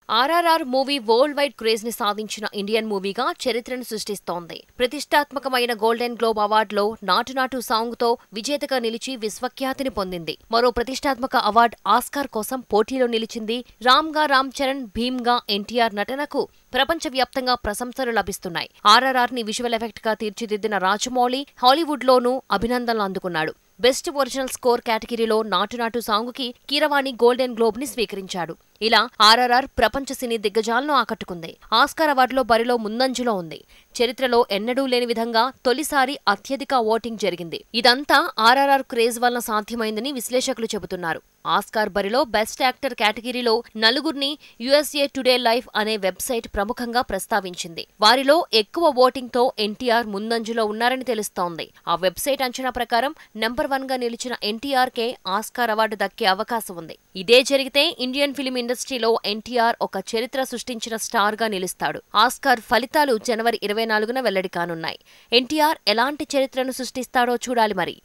RRR movie world wide craze ని సాధించిన Indian మూవీగా చరిత్రను సృష్టిస్తోంది. ప్రతిష్టాత్మకమైన గోల్డెన్ గ్లోబ్ అవార్డులో నాటు నాటు సాంగ్ తో విజేతగా నిలిచి విశ్వఖ్యాతిని పొందింది. మరో ప్రతిష్టాత్మక అవార్డు ఆస్కార్ కోసం పోటీలో నిలిచింది. రామ్ చరణ్, భీమ్ గా ఎన్టీఆర్ నటనకు ప్రపంచవ్యాప్తంగా ప్రశంసలు లభిస్తున్నాయి. ఆర్ఆర్ఆర్ ని విజువల్ ఎఫెక్ట్ గా తీర్చిదిద్దిన రాజమౌళి హాలీవుడ్ లోనూ అభినందనలు అందుకున్నాడు. బెస్ట్ ఒరిజినల్ స్కోర్ కేటగిరీలో నాటు నాటు సాంగుకి కీరవాణి గోల్డెన్ గ్లోబ్ ని స్వీకరించాడు. ఇలా ఆర్ఆర్ఆర్ ప్రపంచ సినీ దిగ్గజాలను ఆకట్టుకుంది. ఆస్కార్ అవార్డులో బరిలో ముందంజలో ఉంది. చరిత్రలో ఎన్నడూ లేని విధంగా తొలిసారి అత్యధిక ఓటింగ్ జరిగింది. ఇదంతా ఆర్ఆర్ఆర్ క్రేజ్ వలన సాధ్యమైందని విశ్లేషకులు చెబుతున్నారు. ఆస్కార్ బరిలో బెస్ట్ యాక్టర్ కేటగిరీలో నలుగురిని యుఎస్ఏ టుడే లైఫ్ అనే వెబ్సైట్ ప్రముఖంగా ప్రస్తావించింది. వారిలో ఎక్కువ ఓటింగ్ తో ఎన్టీఆర్ ముందంజలో ఉన్నారని తెలుస్తోంది. ఆ వెబ్సైట్ అంచనా ప్రకారం నెంబర్ 1 గా నిలిచిన ఎన్టీఆర్ కే ఆస్కార్ అవార్డు దక్కే అవకాశం ఉంది. ఇదే జరిగితే ఇండియన్ ఫిలిం ఇండస్ట్రీలో ఎన్టీఆర్ ఒక చరిత్ర సృష్టించిన స్టార్ గా నిలుస్తాడు. ఆస్కార్ ఫలితాలు జనవరి 24న వెల్లడి కానున్నాయి. ఎన్టీఆర్ ఎలాంటి చరిత్రను సృష్టిస్తాడో చూడాలి మరి.